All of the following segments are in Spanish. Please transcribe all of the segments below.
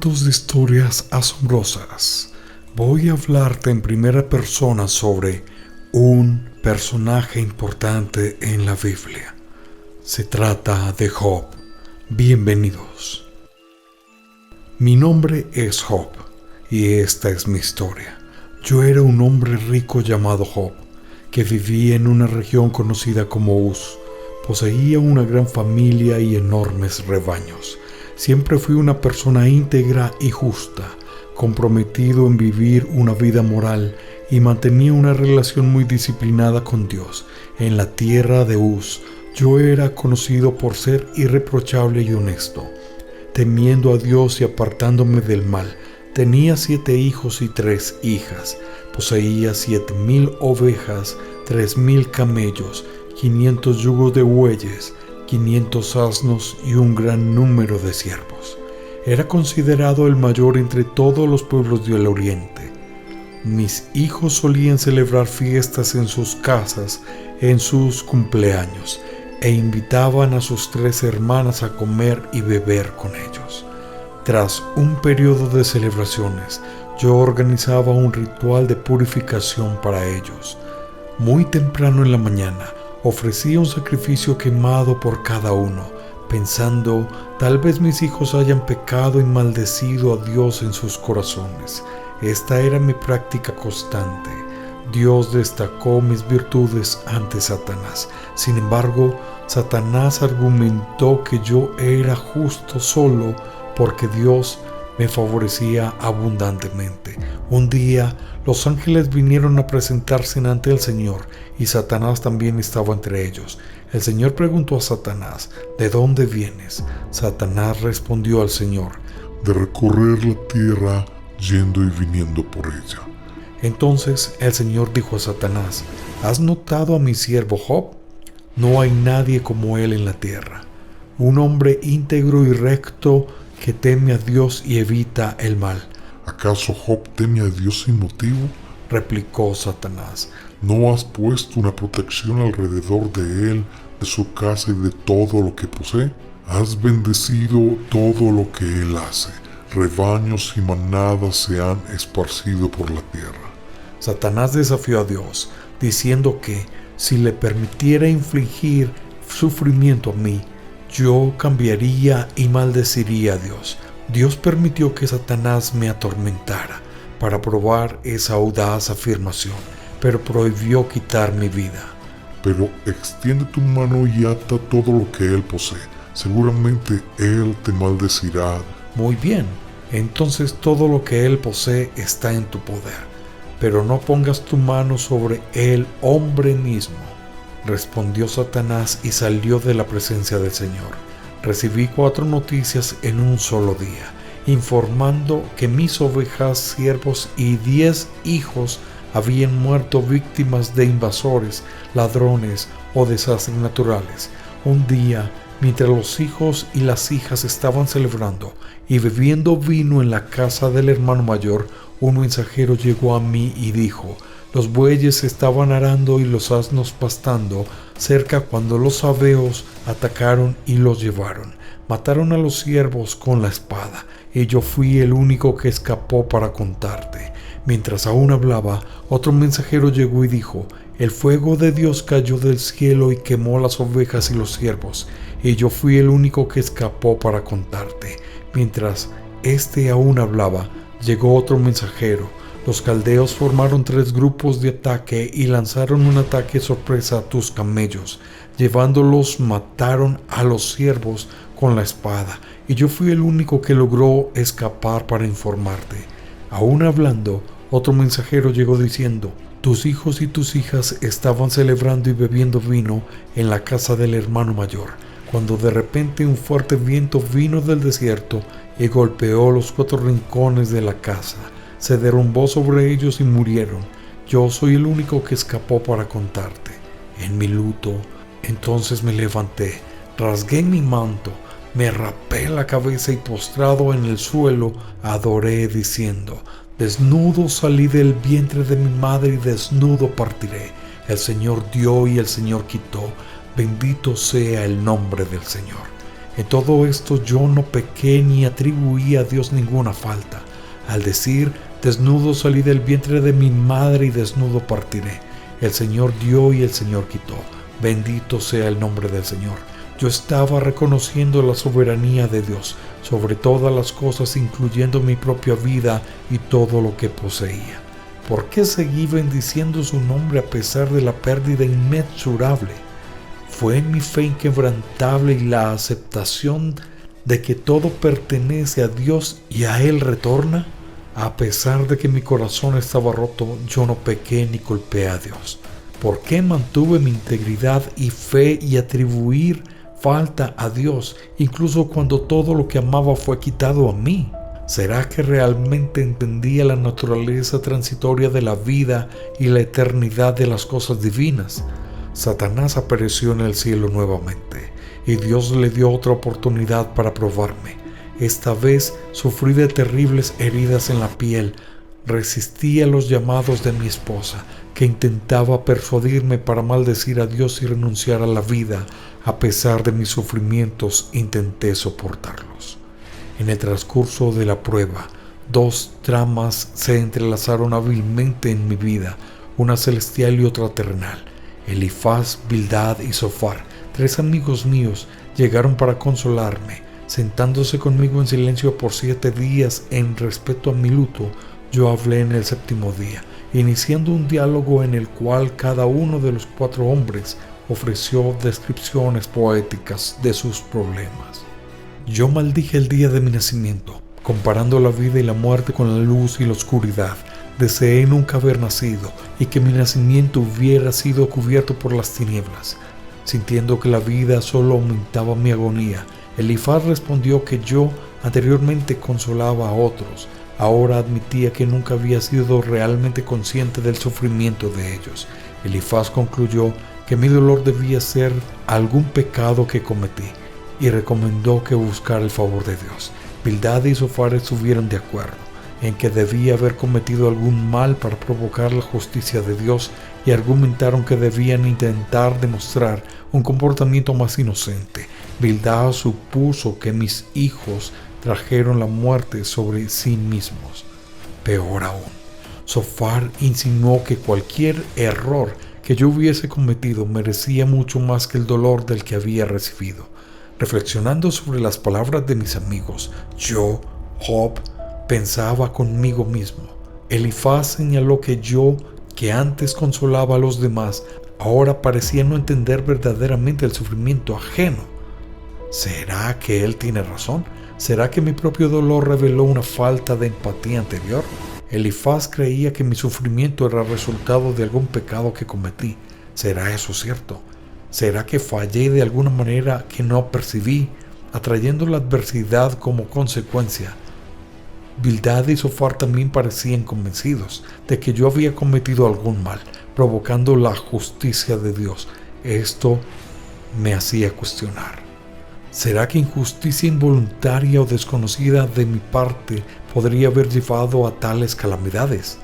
Cientos de historias asombrosas. Voy a hablarte en primera persona sobre un personaje importante en la Biblia. Se trata de Job. Bienvenidos. Mi nombre es Job y esta es mi historia. Yo era un hombre rico llamado Job, que vivía en una región conocida como Uz. Poseía una gran familia y enormes rebaños. Siempre fui una persona íntegra y justa, comprometido en vivir una vida moral y mantenía una relación muy disciplinada con Dios. En la tierra de Uz, yo era conocido por ser irreprochable y honesto, temiendo a Dios y apartándome del mal. Tenía 7 hijos y 3 hijas. Poseía 7,000 ovejas, 3,000 camellos, 500 yugos de bueyes, 500 asnos y un gran número de siervos. Era considerado el mayor entre todos los pueblos del oriente. Mis hijos solían celebrar fiestas en sus casas en sus cumpleaños e invitaban a sus 3 hermanas a comer y beber con ellos. Tras un periodo de celebraciones, yo organizaba un ritual de purificación para ellos. Muy temprano en la mañana, ofrecía un sacrificio quemado por cada uno, pensando, tal vez mis hijos hayan pecado y maldecido a Dios en sus corazones. Esta era mi práctica constante. Dios destacó mis virtudes ante Satanás. Sin embargo, Satanás argumentó que yo era justo solo porque Dios me favorecía abundantemente. Un día, los ángeles vinieron a presentarse ante el Señor y Satanás también estaba entre ellos. El Señor preguntó a Satanás, ¿de dónde vienes? Satanás respondió al Señor, de recorrer la tierra yendo y viniendo por ella. Entonces el Señor dijo a Satanás, ¿has notado a mi siervo Job? No hay nadie como él en la tierra, un hombre íntegro y recto que teme a Dios y evita el mal. ¿Acaso Job teme a Dios sin motivo? Replicó Satanás. ¿No has puesto una protección alrededor de él, de su casa y de todo lo que posee? Has bendecido todo lo que él hace. Rebaños y manadas se han esparcido por la tierra. Satanás desafió a Dios, diciendo que si le permitiera infligir sufrimiento a mí, yo cambiaría y maldeciría a Dios. Dios permitió que Satanás me atormentara para probar esa audaz afirmación, pero prohibió quitar mi vida. Pero extiende tu mano y ata todo lo que él posee. Seguramente él te maldecirá. Muy bien, entonces todo lo que él posee está en tu poder, pero no pongas tu mano sobre el hombre mismo. Respondió Satanás y salió de la presencia del Señor. Recibí 4 noticias en un solo día, informando que mis ovejas, siervos y 10 hijos habían muerto víctimas de invasores, ladrones o desastres naturales. Un día, mientras los hijos y las hijas estaban celebrando y bebiendo vino en la casa del hermano mayor, un mensajero llegó a mí y dijo, los bueyes estaban arando y los asnos pastando cerca cuando los sabeos atacaron y los llevaron. Mataron a los siervos con la espada, y yo fui el único que escapó para contarte. Mientras aún hablaba, otro mensajero llegó y dijo, el fuego de Dios cayó del cielo y quemó las ovejas y los siervos, y yo fui el único que escapó para contarte. Mientras éste aún hablaba, llegó otro mensajero. Los caldeos formaron 3 grupos de ataque y lanzaron un ataque sorpresa a tus camellos. Llevándolos mataron a los siervos con la espada, y yo fui el único que logró escapar para informarte. Aún hablando, otro mensajero llegó diciendo, tus hijos y tus hijas estaban celebrando y bebiendo vino en la casa del hermano mayor, cuando de repente un fuerte viento vino del desierto y golpeó los 4 rincones de la casa. Se derrumbó sobre ellos y murieron. Yo soy el único que escapó para contarte. En mi luto, entonces me levanté, rasgué mi manto, me rapé la cabeza y postrado en el suelo, adoré diciendo, desnudo salí del vientre de mi madre y desnudo partiré. El Señor dio y el Señor quitó. Bendito sea el nombre del Señor. En todo esto yo no pequé ni atribuí a Dios ninguna falta. Al decir, desnudo salí del vientre de mi madre y desnudo partiré. El Señor dio y el Señor quitó. Bendito sea el nombre del Señor. Yo estaba reconociendo la soberanía de Dios sobre todas las cosas, incluyendo mi propia vida y todo lo que poseía. ¿Por qué seguí bendiciendo su nombre a pesar de la pérdida inmensurable? Fue en mi fe inquebrantable y la aceptación de que todo pertenece a Dios y a Él retorna. A pesar de que mi corazón estaba roto, yo no pequé ni culpé a Dios. ¿Por qué mantuve mi integridad y fe y atribuir falta a Dios, incluso cuando todo lo que amaba fue quitado a mí? ¿Será que realmente entendía la naturaleza transitoria de la vida y la eternidad de las cosas divinas? Satanás apareció en el cielo nuevamente, y Dios le dio otra oportunidad para probarme. Esta vez sufrí de terribles heridas en la piel. Resistí a los llamados de mi esposa, que intentaba persuadirme para maldecir a Dios y renunciar a la vida. A pesar de mis sufrimientos, intenté soportarlos. En el transcurso de la prueba, dos tramas se entrelazaron hábilmente en mi vida, una celestial y otra terrenal. Elifaz, Bildad y Zofar, tres amigos míos, llegaron para consolarme. Sentándose conmigo en silencio por 7 días en respeto a mi luto, yo hablé en el 7º día, iniciando un diálogo en el cual cada uno de los 4 hombres ofreció descripciones poéticas de sus problemas. Yo maldije el día de mi nacimiento, comparando la vida y la muerte con la luz y la oscuridad. Deseé nunca haber nacido y que mi nacimiento hubiera sido cubierto por las tinieblas. Sintiendo que la vida solo aumentaba mi agonía, Elifaz respondió que yo anteriormente consolaba a otros. Ahora admitía que nunca había sido realmente consciente del sufrimiento de ellos. Elifaz concluyó que mi dolor debía ser algún pecado que cometí y recomendó que buscara el favor de Dios. Bildad y Zofar estuvieron de acuerdo en que debía haber cometido algún mal para provocar la justicia de Dios y argumentaron que debían intentar demostrar un comportamiento más inocente. Bildad supuso que mis hijos trajeron la muerte sobre sí mismos. Peor aún, Zofar insinuó que cualquier error que yo hubiese cometido merecía mucho más que el dolor del que había recibido. Reflexionando sobre las palabras de mis amigos, yo, Job, pensaba conmigo mismo. Elifaz señaló que yo, que antes consolaba a los demás, ahora parecía no entender verdaderamente el sufrimiento ajeno. ¿Será que él tiene razón? ¿Será que mi propio dolor reveló una falta de empatía anterior? Elifaz creía que mi sufrimiento era resultado de algún pecado que cometí. ¿Será eso cierto? ¿Será que fallé de alguna manera que no percibí, atrayendo la adversidad como consecuencia? Bildad y Zofar también parecían convencidos de que yo había cometido algún mal, provocando la justicia de Dios. Esto me hacía cuestionar. ¿Será que injusticia involuntaria o desconocida de mi parte podría haber llevado a tales calamidades?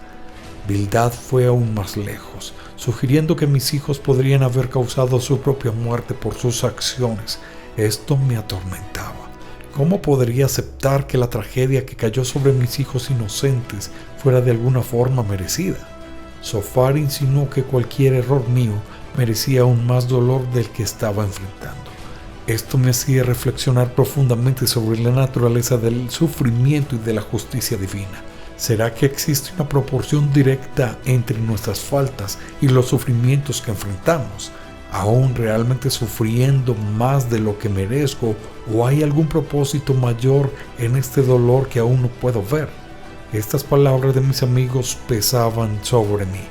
Bildad fue aún más lejos, sugiriendo que mis hijos podrían haber causado su propia muerte por sus acciones. Esto me atormentaba. ¿Cómo podría aceptar que la tragedia que cayó sobre mis hijos inocentes fuera de alguna forma merecida? Zofar insinuó que cualquier error mío merecía aún más dolor del que estaba enfrentando. Esto me hacía reflexionar profundamente sobre la naturaleza del sufrimiento y de la justicia divina. ¿Será que existe una proporción directa entre nuestras faltas y los sufrimientos que enfrentamos? ¿Aún realmente sufriendo más de lo que merezco o hay algún propósito mayor en este dolor que aún no puedo ver? Estas palabras de mis amigos pesaban sobre mí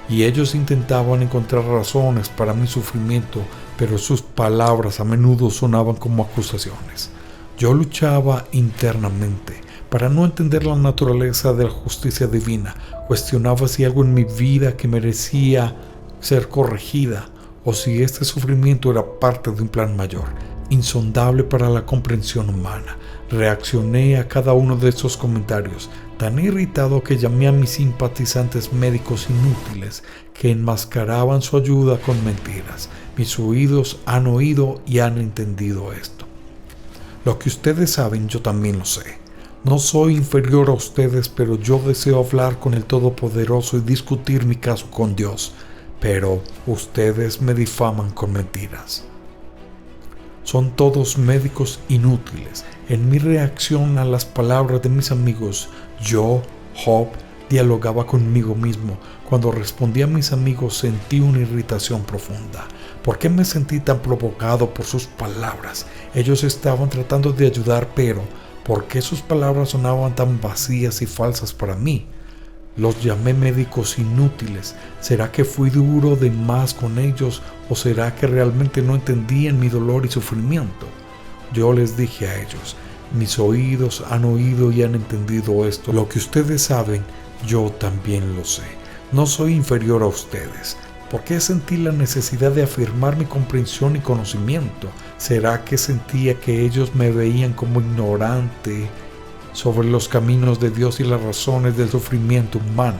y ellos intentaban encontrar razones para mi sufrimiento, pero sus palabras a menudo sonaban como acusaciones. Yo luchaba internamente para no entender la naturaleza de la justicia divina. Cuestionaba si algo en mi vida que merecía ser corregida o si este sufrimiento era parte de un plan mayor, insondable para la comprensión humana. Reaccioné a cada uno de estos comentarios, tan irritado que llamé a mis simpatizantes médicos inútiles que enmascaraban su ayuda con mentiras. Mis oídos han oído y han entendido esto. Lo que ustedes saben, yo también lo sé. No soy inferior a ustedes, pero yo deseo hablar con el Todopoderoso y discutir mi caso con Dios. Pero ustedes me difaman con mentiras. Son todos médicos inútiles. En mi reacción a las palabras de mis amigos, yo, Job, dialogaba conmigo mismo. Cuando respondí a mis amigos sentí una irritación profunda. ¿Por qué me sentí tan provocado por sus palabras? Ellos estaban tratando de ayudar, pero ¿por qué sus palabras sonaban tan vacías y falsas para mí? Los llamé médicos inútiles. ¿Será que fui duro de más con ellos o será que realmente no entendían mi dolor y sufrimiento? Yo les dije a ellos, mis oídos han oído y han entendido esto. Lo que ustedes saben, yo también lo sé. No soy inferior a ustedes. ¿Por qué sentí la necesidad de afirmar mi comprensión y conocimiento? ¿Será que sentía que ellos me veían como ignorante sobre los caminos de Dios y las razones del sufrimiento humano?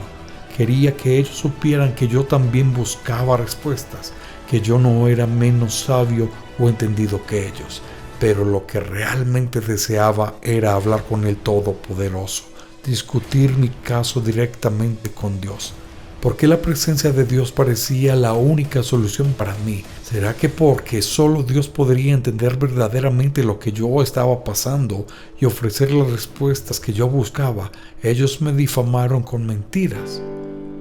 Quería que ellos supieran que yo también buscaba respuestas, que yo no era menos sabio o entendido que ellos, pero lo que realmente deseaba era hablar con el Todopoderoso, discutir mi caso directamente con Dios. ¿Por qué la presencia de Dios parecía la única solución para mí? ¿Será que porque solo Dios podría entender verdaderamente lo que yo estaba pasando y ofrecer las respuestas que yo buscaba, ellos me difamaron con mentiras?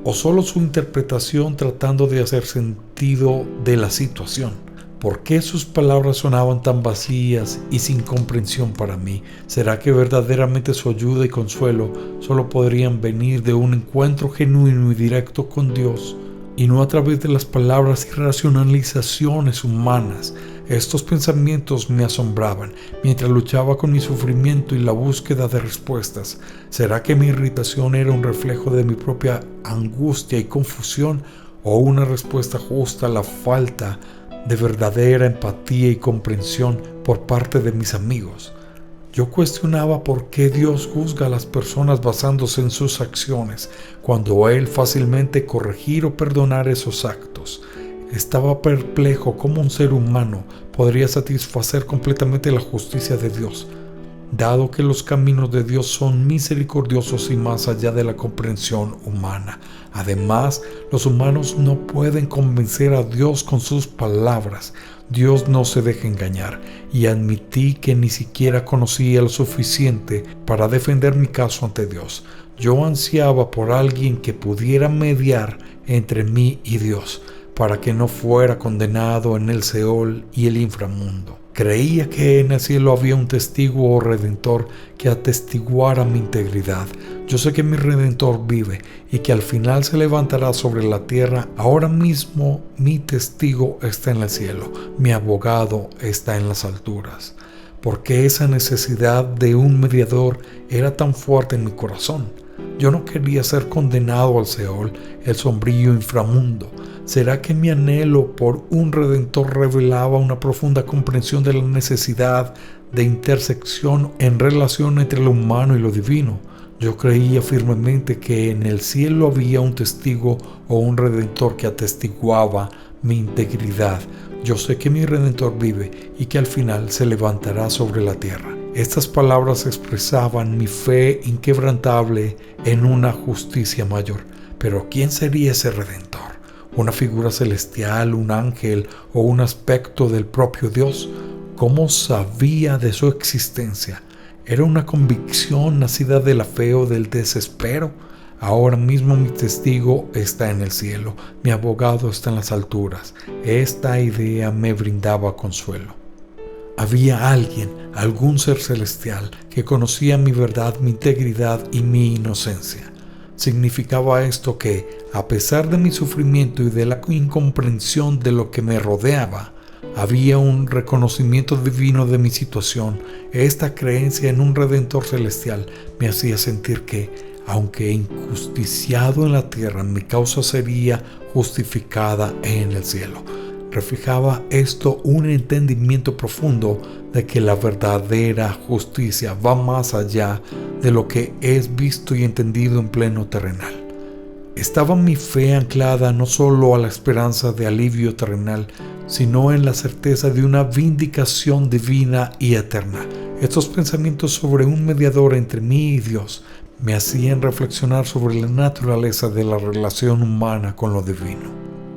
¿O solo su interpretación tratando de hacer sentido de la situación? ¿Por qué sus palabras sonaban tan vacías y sin comprensión para mí? ¿Será que verdaderamente su ayuda y consuelo solo podrían venir de un encuentro genuino y directo con Dios y no a través de las palabras y racionalizaciones humanas? Estos pensamientos me asombraban mientras luchaba con mi sufrimiento y la búsqueda de respuestas. ¿Será que mi irritación era un reflejo de mi propia angustia y confusión o una respuesta justa a la falta de verdadera empatía y comprensión por parte de mis amigos? Yo cuestionaba por qué Dios juzga a las personas basándose en sus acciones, cuando Él fácilmente corregir o perdonar esos actos. Estaba perplejo cómo un ser humano podría satisfacer completamente la justicia de Dios, dado que los caminos de Dios son misericordiosos y más allá de la comprensión humana. Además, los humanos no pueden convencer a Dios con sus palabras. Dios no se deja engañar, y admití que ni siquiera conocía lo suficiente para defender mi caso ante Dios. Yo ansiaba por alguien que pudiera mediar entre mí y Dios, para que no fuera condenado en el Seol y el inframundo. Creía que en el cielo había un testigo o redentor que atestiguara mi integridad. Yo sé que mi redentor vive y que al final se levantará sobre la tierra. Ahora mismo mi testigo está en el cielo, mi abogado está en las alturas. Porque esa necesidad de un mediador era tan fuerte en mi corazón. Yo no quería ser condenado al Seol, el sombrío inframundo. ¿Será que mi anhelo por un redentor revelaba una profunda comprensión de la necesidad de intersección en relación entre lo humano y lo divino? Yo creía firmemente que en el cielo había un testigo o un redentor que atestiguaba mi integridad. Yo sé que mi redentor vive y que al final se levantará sobre la tierra. Estas palabras expresaban mi fe inquebrantable en una justicia mayor. Pero ¿quién sería ese redentor? ¿Una figura celestial, un ángel o un aspecto del propio Dios? ¿Cómo sabía de su existencia? ¿Era una convicción nacida de la fe o del desespero? Ahora mismo mi testigo está en el cielo, mi abogado está en las alturas. Esta idea me brindaba consuelo. Había alguien, algún ser celestial, que conocía mi verdad, mi integridad y mi inocencia. Significaba esto que, a pesar de mi sufrimiento y de la incomprensión de lo que me rodeaba, había un reconocimiento divino de mi situación. Esta creencia en un Redentor celestial me hacía sentir que, aunque injusticiado en la tierra, mi causa sería justificada en el cielo. Reflejaba esto un entendimiento profundo de que la verdadera justicia va más allá de lo que es visto y entendido en pleno terrenal. Estaba mi fe anclada no solo a la esperanza de alivio terrenal, sino en la certeza de una vindicación divina y eterna. Estos pensamientos sobre un mediador entre mí y Dios me hacían reflexionar sobre la naturaleza de la relación humana con lo divino.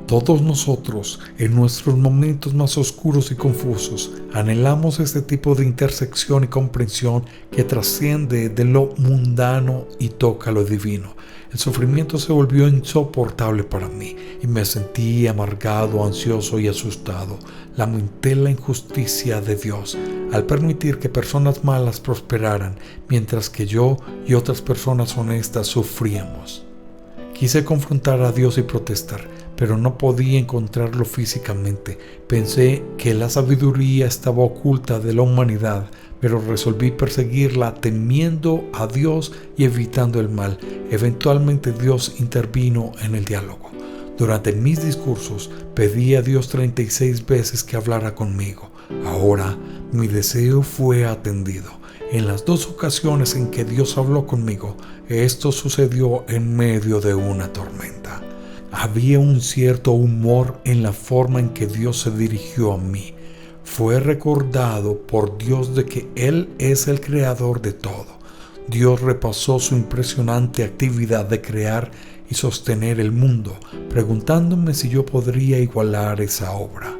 Todos nosotros, en nuestros momentos más oscuros y confusos, anhelamos este tipo de intersección y comprensión que trasciende de lo mundano y toca lo divino. El sufrimiento se volvió insoportable para mí y me sentí amargado, ansioso y asustado. Lamenté la injusticia de Dios al permitir que personas malas prosperaran, mientras que yo y otras personas honestas sufríamos. Quise confrontar a Dios y protestar, pero no podía encontrarlo físicamente. Pensé que la sabiduría estaba oculta de la humanidad, pero resolví perseguirla temiendo a Dios y evitando el mal. Eventualmente Dios intervino en el diálogo. Durante mis discursos pedí a Dios 36 veces que hablara conmigo. Ahora mi deseo fue atendido. En las 2 ocasiones en que Dios habló conmigo, esto sucedió en medio de una tormenta. Había un cierto humor en la forma en que Dios se dirigió a mí. Fue recordado por Dios de que Él es el creador de todo. Dios repasó su impresionante actividad de crear y sostener el mundo, preguntándome si yo podría igualar esa obra.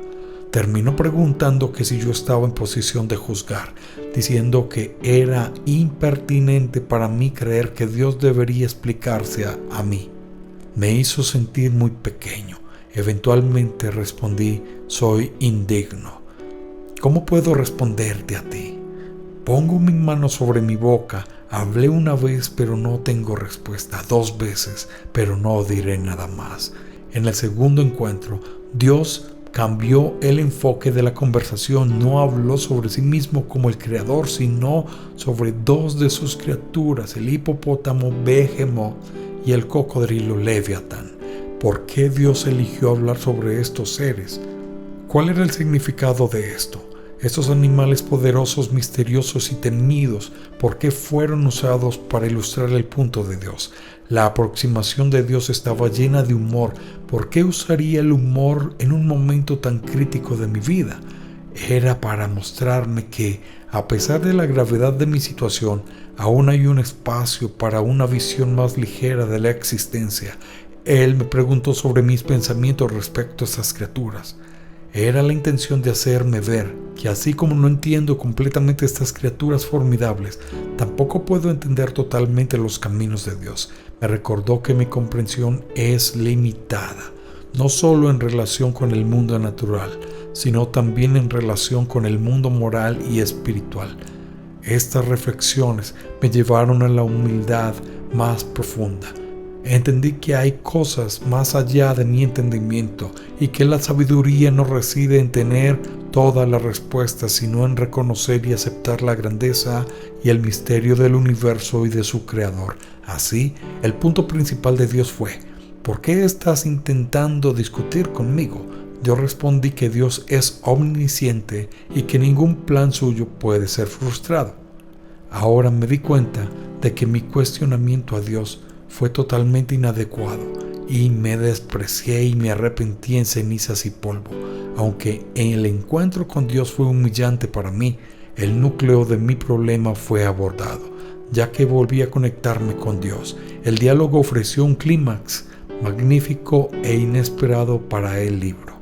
Terminó preguntando que si yo estaba en posición de juzgar, diciendo que era impertinente para mí creer que Dios debería explicarse a mí. Me hizo sentir muy pequeño. Eventualmente respondí: soy indigno. ¿Cómo puedo responderte a ti? Pongo mi mano sobre mi boca. Hablé una vez, pero no tengo respuesta. 2 veces, pero no diré nada más. En el segundo encuentro, Dios cambió el enfoque de la conversación. No habló sobre sí mismo como el creador, sino sobre 2 de sus criaturas, el hipopótamo Behemoth y el cocodrilo Leviatán. ¿Por qué Dios eligió hablar sobre estos seres? ¿Cuál era el significado de esto? Estos animales poderosos, misteriosos y temidos, ¿por qué fueron usados para ilustrar el punto de Dios? La aproximación de Dios estaba llena de humor. ¿Por qué usaría el humor en un momento tan crítico de mi vida? Era para mostrarme que, a pesar de la gravedad de mi situación, aún hay un espacio para una visión más ligera de la existencia. Él me preguntó sobre mis pensamientos respecto a esas criaturas. Era la intención de hacerme ver que así como no entiendo completamente estas criaturas formidables, tampoco puedo entender totalmente los caminos de Dios. Me recordó que mi comprensión es limitada, no solo en relación con el mundo natural, sino también en relación con el mundo moral y espiritual. Estas reflexiones me llevaron a la humildad más profunda. Entendí que hay cosas más allá de mi entendimiento y que la sabiduría no reside en tener todas las respuestas, sino en reconocer y aceptar la grandeza y el misterio del universo y de su creador. Así, el punto principal de Dios fue: ¿por qué estás intentando discutir conmigo? Yo respondí que Dios es omnisciente y que ningún plan suyo puede ser frustrado. Ahora me di cuenta de que mi cuestionamiento a Dios fue totalmente inadecuado y me desprecié y me arrepentí en cenizas y polvo. Aunque el encuentro con Dios fue humillante para mí, el núcleo de mi problema fue abordado, ya que volví a conectarme con Dios. El diálogo ofreció un clímax magnífico e inesperado para el libro.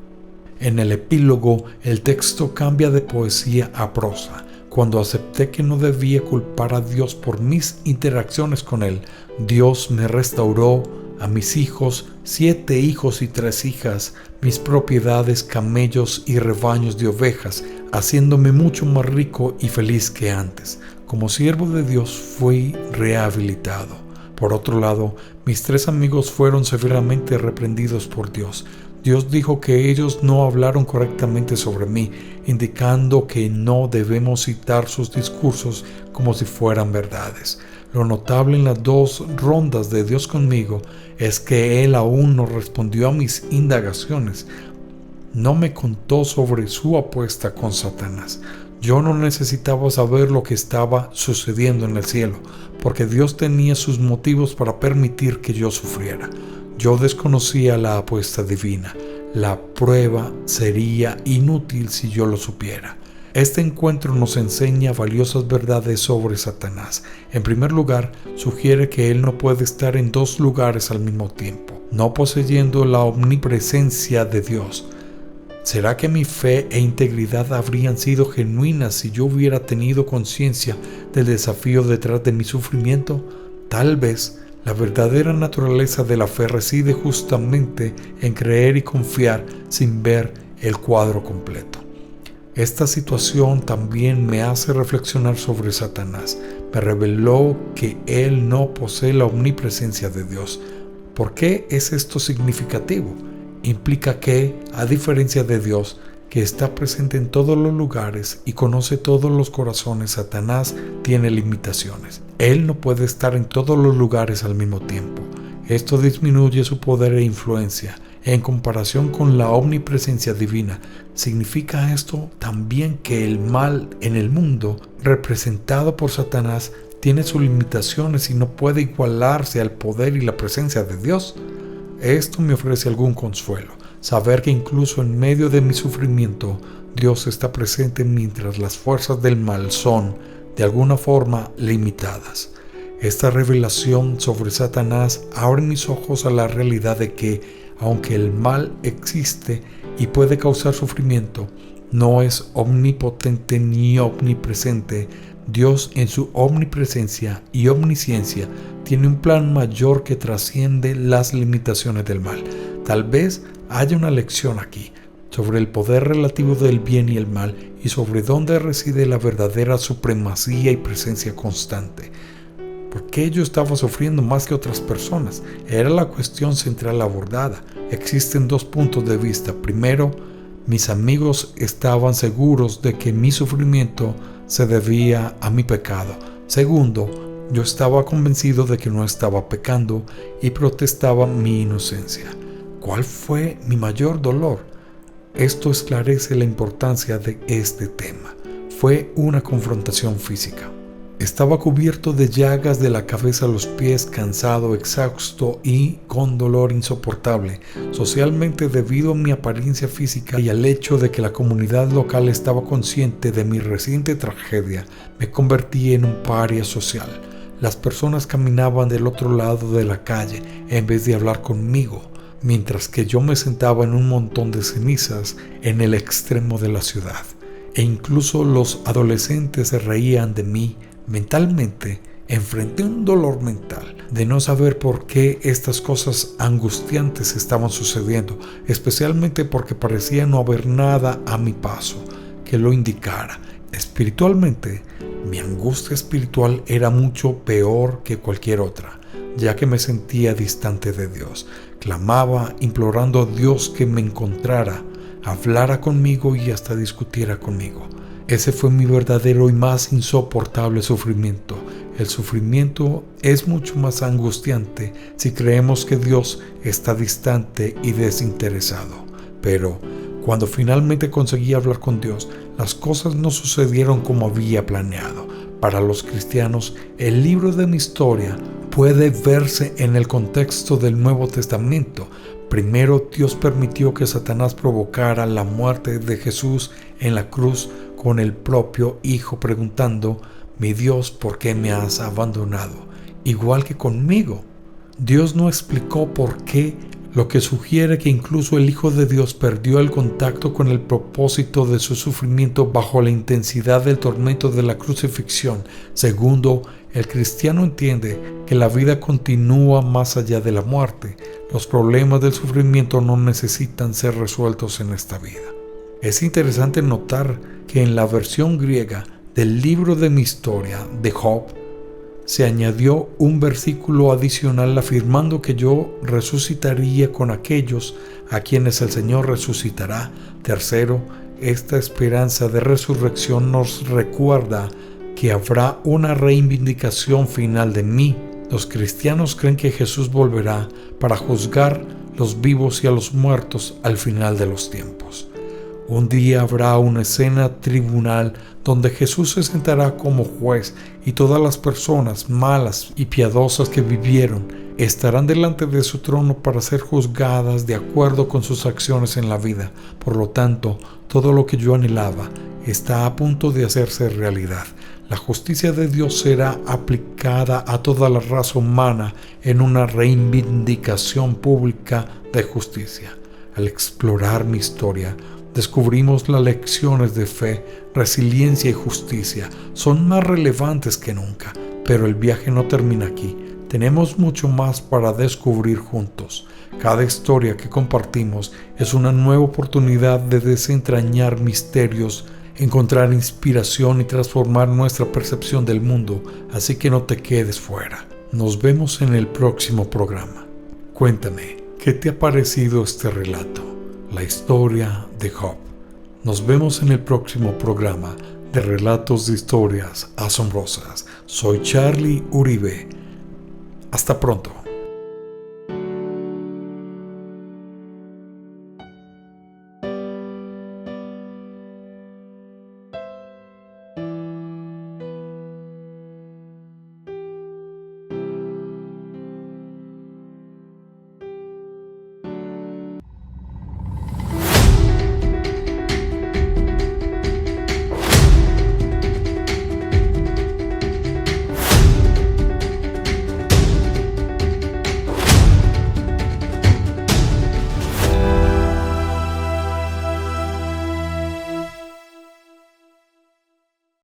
En el epílogo, el texto cambia de poesía a prosa. Cuando acepté que no debía culpar a Dios por mis interacciones con Él, Dios me restauró a mis hijos, 7 hijos y 3 hijas, mis propiedades, camellos y rebaños de ovejas, haciéndome mucho más rico y feliz que antes. Como siervo de Dios fui rehabilitado. Por otro lado, mis 3 amigos fueron severamente reprendidos por Dios. Dios dijo que ellos no hablaron correctamente sobre mí, indicando que no debemos citar sus discursos como si fueran verdades. Lo notable en las 2 rondas de Dios conmigo es que Él aún no respondió a mis indagaciones. No me contó sobre su apuesta con Satanás. Yo no necesitaba saber lo que estaba sucediendo en el cielo, porque Dios tenía sus motivos para permitir que yo sufriera. Yo desconocía la apuesta divina. La prueba sería inútil si yo lo supiera. Este encuentro nos enseña valiosas verdades sobre Satanás. En primer lugar, sugiere que él no puede estar en dos lugares al mismo tiempo, no poseyendo la omnipresencia de Dios. ¿Será que mi fe e integridad habrían sido genuinas si yo hubiera tenido conciencia del desafío detrás de mi sufrimiento? Tal vez. La verdadera naturaleza de la fe reside justamente en creer y confiar sin ver el cuadro completo. Esta situación también me hace reflexionar sobre Satanás. Me reveló que él no posee la omnipresencia de Dios. ¿Por qué es esto significativo? Implica que, a diferencia de Dios, que está presente en todos los lugares y conoce todos los corazones, Satanás tiene limitaciones. Él no puede estar en todos los lugares al mismo tiempo. Esto disminuye su poder e influencia. En comparación con la omnipresencia divina, significa esto también que el mal en el mundo, representado por Satanás, tiene sus limitaciones y no puede igualarse al poder y la presencia de Dios. Esto me ofrece algún consuelo, saber que incluso en medio de mi sufrimiento, Dios está presente mientras las fuerzas del mal son, de alguna forma, limitadas. Esta revelación sobre Satanás abre mis ojos a la realidad de que, aunque el mal existe y puede causar sufrimiento, no es omnipotente ni omnipresente. Dios, en su omnipresencia y omnisciencia, tiene un plan mayor que trasciende las limitaciones del mal. Tal vez haya una lección aquí sobre el poder relativo del bien y el mal y sobre dónde reside la verdadera supremacía y presencia constante. ¿Por qué yo estaba sufriendo más que otras personas? Era la cuestión central abordada. Existen dos puntos de vista. Primero, mis amigos estaban seguros de que mi sufrimiento se debía a mi pecado. Segundo, yo estaba convencido de que no estaba pecando y protestaba mi inocencia. ¿Cuál fue mi mayor dolor? Esto esclarece la importancia de este tema. Fue una confrontación física. Estaba cubierto de llagas de la cabeza a los pies, cansado, exhausto y con dolor insoportable. Socialmente, debido a mi apariencia física y al hecho de que la comunidad local estaba consciente de mi reciente tragedia, me convertí en un paria social. Las personas caminaban del otro lado de la calle en vez de hablar conmigo, mientras que yo me sentaba en un montón de cenizas en el extremo de la ciudad. E incluso los adolescentes se reían de mí. Mentalmente, enfrenté un dolor mental de no saber por qué estas cosas angustiantes estaban sucediendo, especialmente porque parecía no haber nada a mi paso que lo indicara. Espiritualmente, mi angustia espiritual era mucho peor que cualquier otra, ya que me sentía distante de Dios. Clamaba, implorando a Dios que me encontrara, hablara conmigo y hasta discutiera conmigo. Ese fue mi verdadero y más insoportable sufrimiento. El sufrimiento es mucho más angustiante si creemos que Dios está distante y desinteresado. Pero cuando finalmente conseguí hablar con Dios, las cosas no sucedieron como había planeado. Para los cristianos, el libro de mi historia puede verse en el contexto del Nuevo Testamento. Primero, Dios permitió que Satanás provocara la muerte de Jesús en la cruz con el propio Hijo preguntando: mi Dios, ¿por qué me has abandonado? Igual que conmigo. Dios no explicó por qué, lo que sugiere que incluso el Hijo de Dios perdió el contacto con el propósito de su sufrimiento bajo la intensidad del tormento de la crucifixión. Segundo, el cristiano entiende que la vida continúa más allá de la muerte. Los problemas del sufrimiento no necesitan ser resueltos en esta vida. Es interesante notar que en la versión griega del libro de mi historia, de Job, se añadió un versículo adicional afirmando que yo resucitaría con aquellos a quienes el Señor resucitará. Tercero, esta esperanza de resurrección nos recuerda que habrá una reivindicación final de mí. Los cristianos creen que Jesús volverá para juzgar los vivos y a los muertos al final de los tiempos. Un día habrá una escena tribunal donde Jesús se sentará como juez y todas las personas malas y piadosas que vivieron estarán delante de su trono para ser juzgadas de acuerdo con sus acciones en la vida. Por lo tanto, todo lo que yo anhelaba está a punto de hacerse realidad. La justicia de Dios será aplicada a toda la raza humana en una reivindicación pública de justicia. Al explorar mi historia, descubrimos las lecciones de fe, resiliencia y justicia. Son más relevantes que nunca, pero el viaje no termina aquí. Tenemos mucho más para descubrir juntos. Cada historia que compartimos es una nueva oportunidad de desentrañar misterios, encontrar inspiración y transformar nuestra percepción del mundo, así que no te quedes fuera. Nos vemos en el próximo programa. Cuéntame, ¿qué te ha parecido este relato? La historia de Job. Nos vemos en el próximo programa de Relatos de Historias Asombrosas. Soy Charlie Uribe. Hasta pronto.